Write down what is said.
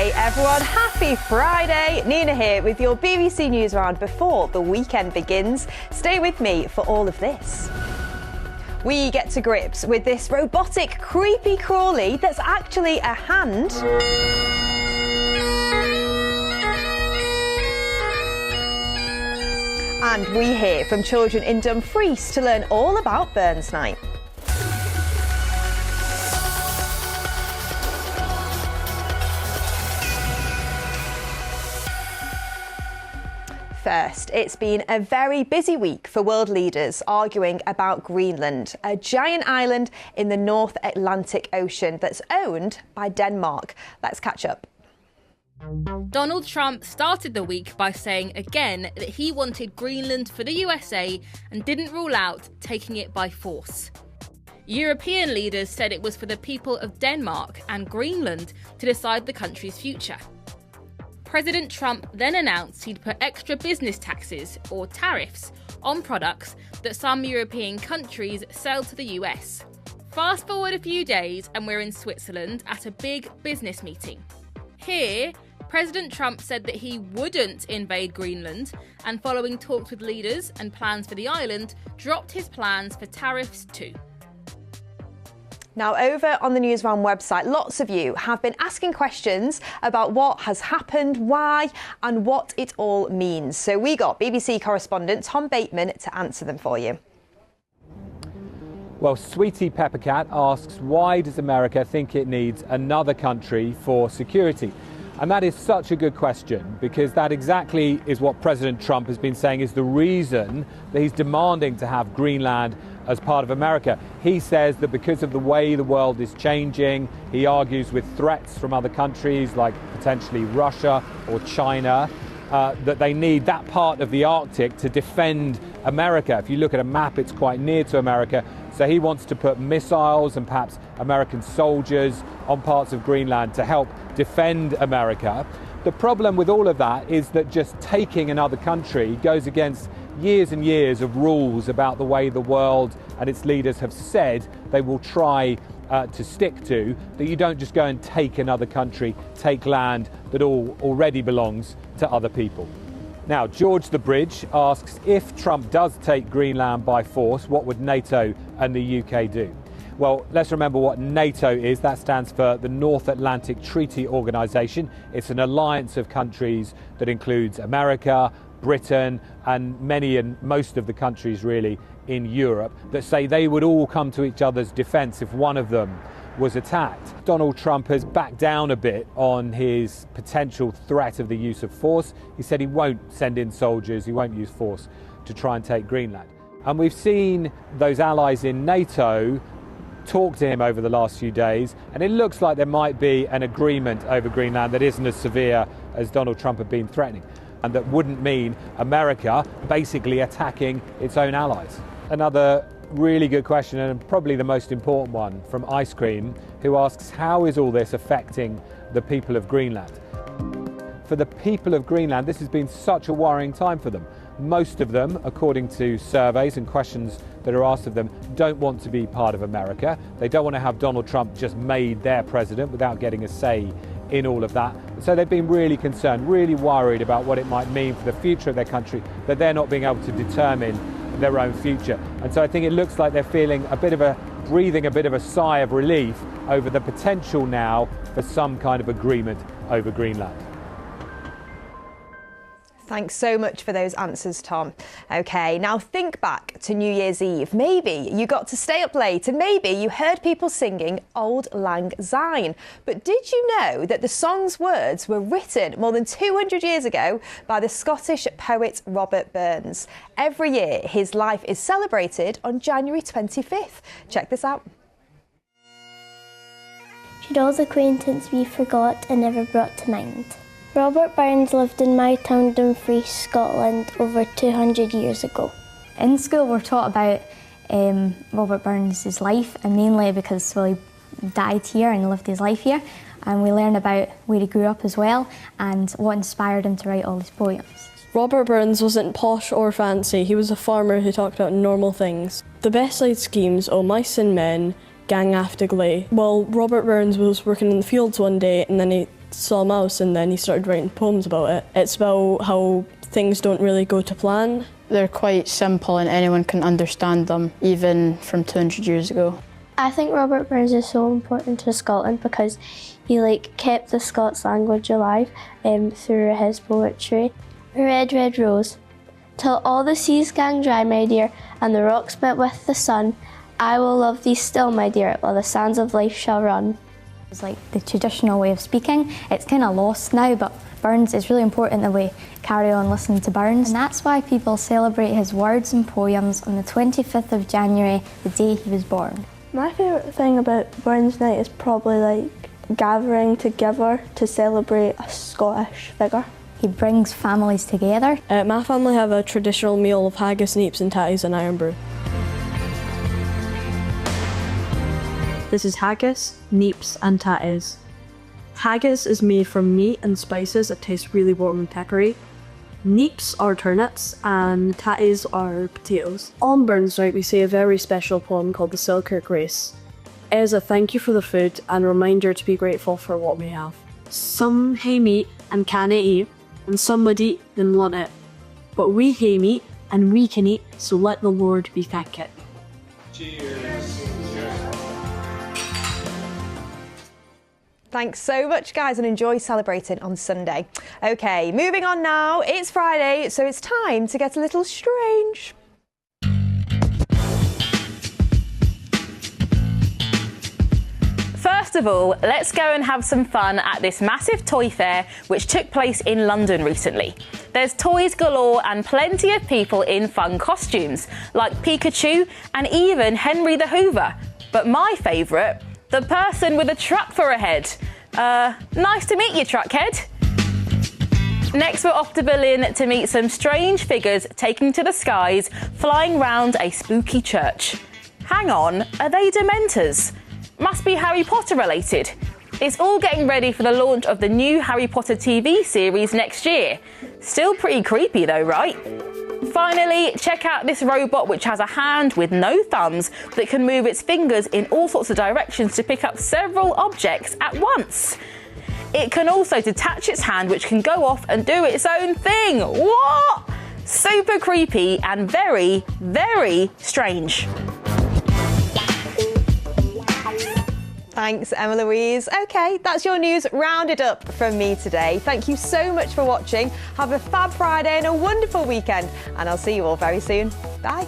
Hey everyone, happy Friday! Nina here with your BBC News Round before the weekend begins. Stay with me for all of this. We get to grips with this robotic creepy crawly that's actually a hand. And we hear from children in Dumfries to learn all about Burns Night. First, it's been a very busy week for world leaders arguing about Greenland, a giant island in the North Atlantic Ocean that's owned by Denmark. Let's catch up. Donald Trump started the week by saying again that he wanted Greenland for the USA and didn't rule out taking it by force. European leaders said it was for the people of Denmark and Greenland to decide the country's future. President Trump then announced he'd put extra business taxes, or tariffs, on products that some European countries sell to the US. Fast forward a few days and we're in Switzerland at a big business meeting. Here, President Trump said that he wouldn't invade Greenland, and following talks with leaders and plans for the island, dropped his plans for tariffs too. Now, over on the Newsround website, lots of you have been asking questions about what has happened, why, and what it all means. So we got BBC correspondent Tom Bateman to answer them for you. Well, Sweetie Peppercat asks, why does America think it needs another country for security? And that is such a good question, because that exactly is what President Trump has been saying is the reason that he's demanding to have Greenland as part of America. He says that because of the way the world is changing, he argues with threats from other countries like potentially Russia or China, that they need that part of the Arctic to defend America. If you look at a map, it's quite near to America. So he wants to put missiles and perhaps American soldiers on parts of Greenland to help defend America. The problem with all of that is that just taking another country goes against years and years of rules about the way the world and its leaders have said they will try to stick to, that you don't just go and take another country, take land that already belongs to other people. Now, George the Bridge asks, if Trump does take Greenland by force, what would NATO and the UK do? Well, let's remember what NATO is. That stands for the North Atlantic Treaty Organization. It's an alliance of countries that includes America, Britain, and many and most of the countries really in Europe that say they would all come to each other's defense if one of them was attacked. Donald Trump has backed down a bit on his potential threat of the use of force. He said he won't send in soldiers, he won't use force to try and take Greenland. And we've seen those allies in NATO talk to him over the last few days, and it looks like there might be an agreement over Greenland that isn't as severe as Donald Trump had been threatening, and that wouldn't mean America basically attacking its own allies. Another really good question, and probably the most important one, from Ice Cream, who asks, how is all this affecting the people of Greenland? For the people of Greenland, this has been such a worrying time for them. Most of them, according to surveys and questions that are asked of them, don't want to be part of America. They don't want to have Donald Trump just made their president without getting a say in all of that. So they've been really concerned, really worried about what it might mean for the future of their country, that they're not being able to determine their own future. And so I think it looks like they're feeling breathing a bit of a sigh of relief over the potential now for some kind of agreement over Greenland. Thanks so much for those answers, Tom. OK, now think back to New Year's Eve. Maybe you got to stay up late and maybe you heard people singing Auld Lang Syne. But did you know that the song's words were written more than 200 years ago by the Scottish poet Robert Burns? Every year, his life is celebrated on January 25th. Check this out. Should old acquaintance be forgot and never brought to mind? Robert Burns lived in my town Dumfries, Scotland, over 200 years ago. In school we're taught about Robert Burns' life, and mainly because he died here and lived his life here, and we learn about where he grew up as well and what inspired him to write all his poems. Robert Burns wasn't posh or fancy, he was a farmer who talked about normal things. The best laid schemes o' mice and men, gang after gley. Well, Robert Burns was working in the fields one day and then he saw a mouse and then he started writing poems about it. It's about how things don't really go to plan. They're quite simple and anyone can understand them, even from 200 years ago. I think Robert Burns is so important to Scotland because he kept the Scots language alive through his poetry. Red, red rose, till all the seas gang dry, my dear, and the rocks met with the sun, I will love thee still, my dear, while the sands of life shall run. It's like the traditional way of speaking. It's kind of lost now, but Burns, it's really important that we carry on listening to Burns. And that's why people celebrate his words and poems on the 25th of January, the day he was born. My favourite thing about Burns Night is probably gathering together to celebrate a Scottish figure. He brings families together. My family have a traditional meal of haggis, neeps and tatties and iron brew. This is haggis, neeps and tatties. Haggis is made from meat and spices that taste really warm and peppery. Neeps are turnips and tatties are potatoes. On Burns Night we say a very special poem called the Selkirk Race. It is a thank you for the food and a reminder to be grateful for what we have. Some hae meat and canna eat, and some would eat and want it. But we hae meat and we can eat, so let the Lord be thankit. Cheers. Thanks so much, guys, and enjoy celebrating on Sunday. OK, moving on now. It's Friday, so it's time to get a little strange. First of all, let's go and have some fun at this massive toy fair which took place in London recently. There's toys galore and plenty of people in fun costumes, like Pikachu and even Henry the Hoover. But my favourite, the person with a truck for a head. Nice to meet you, Truckhead. Next, we're off to Berlin to meet some strange figures taking to the skies, flying round a spooky church. Hang on, are they Dementors? Must be Harry Potter related. It's all getting ready for the launch of the new Harry Potter TV series next year. Still pretty creepy though, right? Finally, check out this robot which has a hand with no thumbs that can move its fingers in all sorts of directions to pick up several objects at once. It can also detach its hand, which can go off and do its own thing. What? Super creepy and very, very strange. Thanks, Emma Louise. OK, that's your news rounded up from me today. Thank you so much for watching. Have a fab Friday and a wonderful weekend. And I'll see you all very soon. Bye.